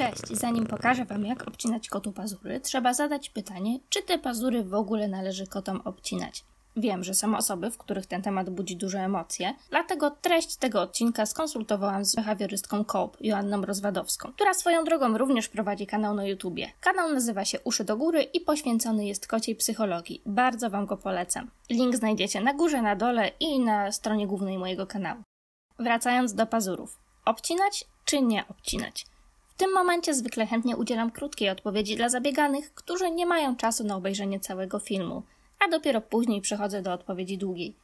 Cześć, zanim pokażę Wam, jak obcinać kotu pazury, trzeba zadać pytanie, czy te pazury w ogóle należy kotom obcinać. Wiem, że są osoby, w których ten temat budzi duże emocje, dlatego treść tego odcinka skonsultowałam z behawiorystką COPE, Joanną Rozwadowską, która swoją drogą również prowadzi kanał na YouTubie. Kanał nazywa się Uszy do góry i poświęcony jest kociej psychologii. Bardzo Wam go polecam. Link znajdziecie na górze, na dole i na stronie głównej mojego kanału. Wracając do pazurów. Obcinać czy nie obcinać? W tym momencie zwykle chętnie udzielam krótkiej odpowiedzi dla zabieganych, którzy nie mają czasu na obejrzenie całego filmu, a dopiero później przechodzę do odpowiedzi długiej.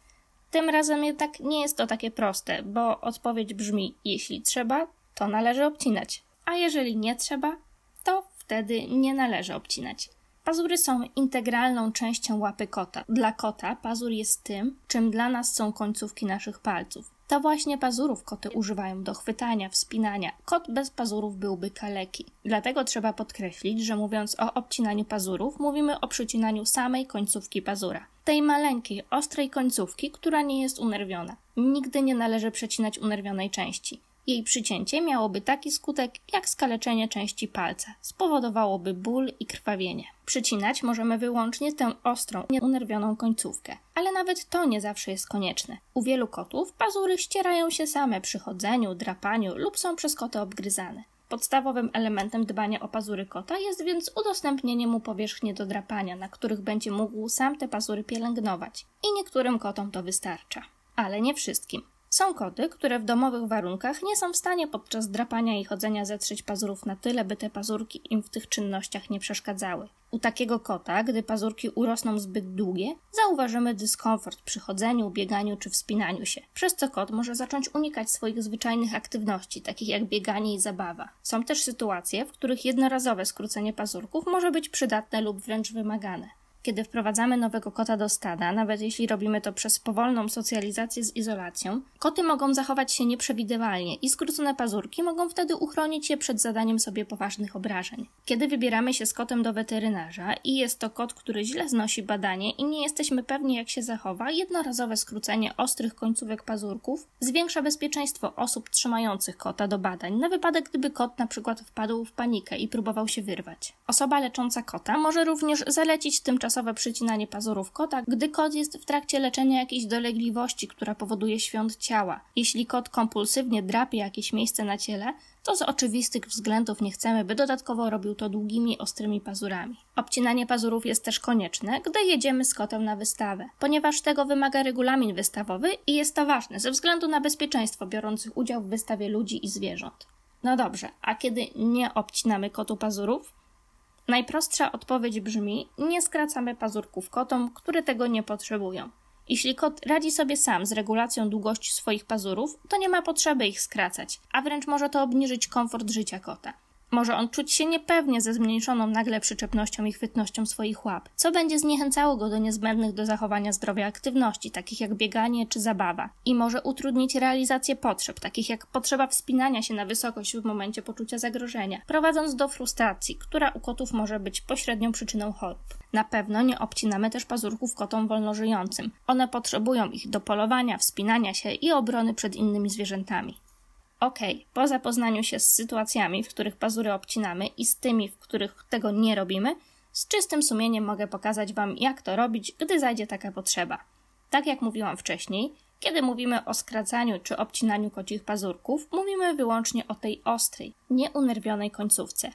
Tym razem jednak nie jest to takie proste, bo odpowiedź brzmi: jeśli trzeba, to należy obcinać, a jeżeli nie trzeba, to wtedy nie należy obcinać. Pazury są integralną częścią łapy kota. Dla kota pazur jest tym, czym dla nas są końcówki naszych palców. To właśnie pazurów koty używają do chwytania, wspinania. Kot bez pazurów byłby kaleki. Dlatego trzeba podkreślić, że mówiąc o obcinaniu pazurów, mówimy o przycinaniu samej końcówki pazura. Tej maleńkiej, ostrej końcówki, która nie jest unerwiona. Nigdy nie należy przecinać unerwionej części. Jej przycięcie miałoby taki skutek jak skaleczenie części palca. Spowodowałoby ból i krwawienie. Przycinać możemy wyłącznie tę ostrą, nieunerwioną końcówkę. Ale nawet to nie zawsze jest konieczne. U wielu kotów pazury ścierają się same przy chodzeniu, drapaniu lub są przez koty obgryzane. Podstawowym elementem dbania o pazury kota jest więc udostępnienie mu powierzchni do drapania, na których będzie mógł sam te pazury pielęgnować. I niektórym kotom to wystarcza. Ale nie wszystkim. Są koty, które w domowych warunkach nie są w stanie podczas drapania i chodzenia zetrzeć pazurów na tyle, by te pazurki im w tych czynnościach nie przeszkadzały. U takiego kota, gdy pazurki urosną zbyt długie, zauważymy dyskomfort przy chodzeniu, bieganiu czy wspinaniu się, przez co kot może zacząć unikać swoich zwyczajnych aktywności, takich jak bieganie i zabawa. Są też sytuacje, w których jednorazowe skrócenie pazurków może być przydatne lub wręcz wymagane. Kiedy wprowadzamy nowego kota do stada, nawet jeśli robimy to przez powolną socjalizację z izolacją, koty mogą zachować się nieprzewidywalnie i skrócone pazurki mogą wtedy uchronić je przed zadaniem sobie poważnych obrażeń. Kiedy wybieramy się z kotem do weterynarza i jest to kot, który źle znosi badanie i nie jesteśmy pewni, jak się zachowa, jednorazowe skrócenie ostrych końcówek pazurków zwiększa bezpieczeństwo osób trzymających kota do badań, na wypadek gdyby kot na przykład wpadł w panikę i próbował się wyrwać. Osoba lecząca kota może również zalecić tymczasowe przycinanie pazurów kota, gdy kot jest w trakcie leczenia jakiejś dolegliwości, która powoduje świąt ciała. Jeśli kot kompulsywnie drapie jakieś miejsce na ciele, to z oczywistych względów nie chcemy, by dodatkowo robił to długimi, ostrymi pazurami. Obcinanie pazurów jest też konieczne, gdy jedziemy z kotem na wystawę, ponieważ tego wymaga regulamin wystawowy i jest to ważne ze względu na bezpieczeństwo biorących udział w wystawie ludzi i zwierząt. No dobrze, a kiedy nie obcinamy kotu pazurów? Najprostsza odpowiedź brzmi: nie skracamy pazurków kotom, które tego nie potrzebują. Jeśli kot radzi sobie sam z regulacją długości swoich pazurów, to nie ma potrzeby ich skracać, a wręcz może to obniżyć komfort życia kota. Może on czuć się niepewnie ze zmniejszoną nagle przyczepnością i chwytnością swoich łap, co będzie zniechęcało go do niezbędnych do zachowania zdrowia aktywności, takich jak bieganie czy zabawa, i może utrudnić realizację potrzeb, takich jak potrzeba wspinania się na wysokość w momencie poczucia zagrożenia, prowadząc do frustracji, która u kotów może być pośrednią przyczyną chorób. Na pewno nie obcinamy też pazurków kotom wolnożyjącym. One potrzebują ich do polowania, wspinania się i obrony przed innymi zwierzętami. Po zapoznaniu się z sytuacjami, w których pazury obcinamy i z tymi, w których tego nie robimy, z czystym sumieniem mogę pokazać Wam, jak to robić, gdy zajdzie taka potrzeba. Tak jak mówiłam wcześniej, kiedy mówimy o skracaniu czy obcinaniu kocich pazurków, mówimy wyłącznie o tej ostrej, nieunerwionej końcówce.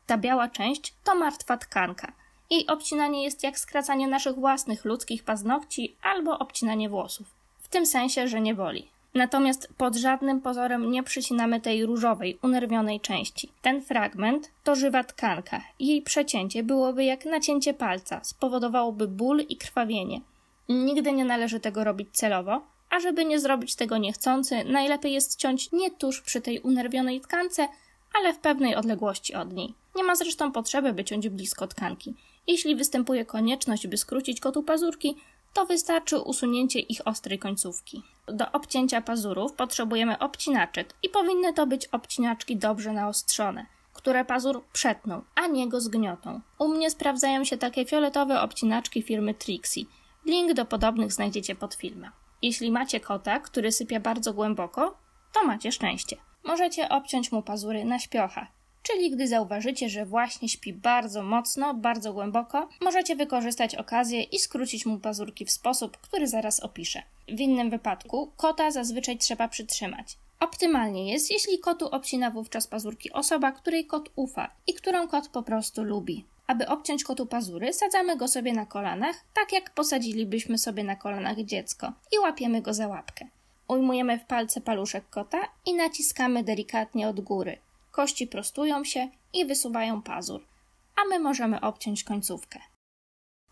Ta biała część to martwa tkanka. Jej obcinanie jest jak skracanie naszych własnych ludzkich paznokci albo obcinanie włosów. W tym sensie, że nie boli. Natomiast pod żadnym pozorem nie przycinamy tej różowej, unerwionej części. Ten fragment to żywa tkanka. Jej przecięcie byłoby jak nacięcie palca, spowodowałoby ból i krwawienie. Nigdy nie należy tego robić celowo, a żeby nie zrobić tego niechcący, najlepiej jest ciąć nie tuż przy tej unerwionej tkance, ale w pewnej odległości od niej. Nie ma zresztą potrzeby, by ciąć blisko tkanki. Jeśli występuje konieczność, by skrócić kotu pazurki, to wystarczy usunięcie ich ostrej końcówki. Do obcięcia pazurów potrzebujemy obcinaczek i powinny to być obcinaczki dobrze naostrzone, które pazur przetną, a nie go zgniotą. U mnie sprawdzają się takie fioletowe obcinaczki firmy Trixie. Link do podobnych znajdziecie pod filmem. Jeśli macie kota, który sypia bardzo głęboko, to macie szczęście. Możecie obciąć mu pazury na śpiocha. czyli gdy zauważycie, że właśnie śpi bardzo mocno, bardzo głęboko, możecie wykorzystać okazję i skrócić mu pazurki w sposób, który zaraz opiszę. W innym wypadku kota zazwyczaj trzeba przytrzymać. Optymalnie jest, jeśli kotu obcina wówczas pazurki osoba, której kot ufa i którą kot po prostu lubi. Aby obciąć kotu pazury, sadzamy go sobie na kolanach, tak jak posadzilibyśmy sobie na kolanach dziecko i łapiemy go za łapkę. Ujmujemy w palce paluszek kota i naciskamy delikatnie od góry. Kości prostują się i wysuwają pazur, a my możemy obciąć końcówkę.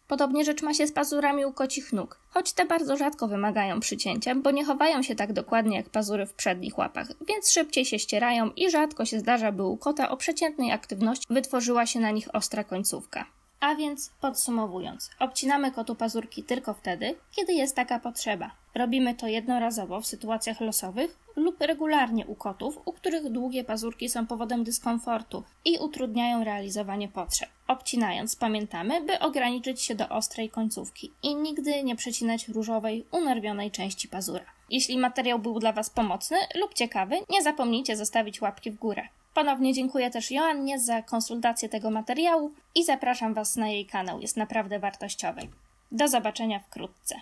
Podobnie rzecz ma się z pazurami u kocich nóg, choć te bardzo rzadko wymagają przycięcia, bo nie chowają się tak dokładnie jak pazury w przednich łapach, więc szybciej się ścierają i rzadko się zdarza, by u kota o przeciętnej aktywności wytworzyła się na nich ostra końcówka. A więc podsumowując, obcinamy kotu pazurki tylko wtedy, kiedy jest taka potrzeba. Robimy to jednorazowo w sytuacjach losowych lub regularnie u kotów, u których długie pazurki są powodem dyskomfortu i utrudniają realizowanie potrzeb. Obcinając pamiętamy, by ograniczyć się do ostrej końcówki i nigdy nie przecinać różowej, unerwionej części pazura. Jeśli materiał był dla Was pomocny lub ciekawy, nie zapomnijcie zostawić łapki w górę. Ponownie dziękuję też Joannie za konsultację tego materiału i zapraszam Was na jej kanał, jest naprawdę wartościowy. Do zobaczenia wkrótce.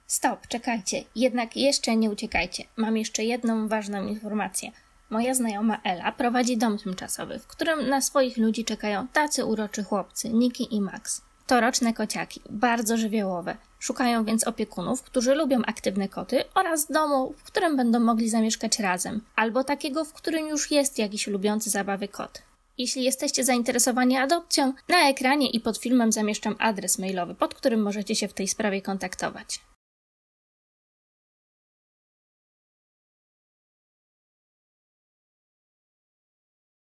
Stop, czekajcie, jednak jeszcze nie uciekajcie. Mam jeszcze jedną ważną informację. Moja znajoma Ela prowadzi dom tymczasowy, w którym na swoich ludzi czekają tacy uroczy chłopcy, Niki i Max. To roczne kociaki, bardzo żywiołowe. Szukają więc opiekunów, którzy lubią aktywne koty oraz domu, w którym będą mogli zamieszkać razem, albo takiego, w którym już jest jakiś lubiący zabawy kot. Jeśli jesteście zainteresowani adopcją, na ekranie i pod filmem zamieszczam adres mailowy, pod którym możecie się w tej sprawie kontaktować.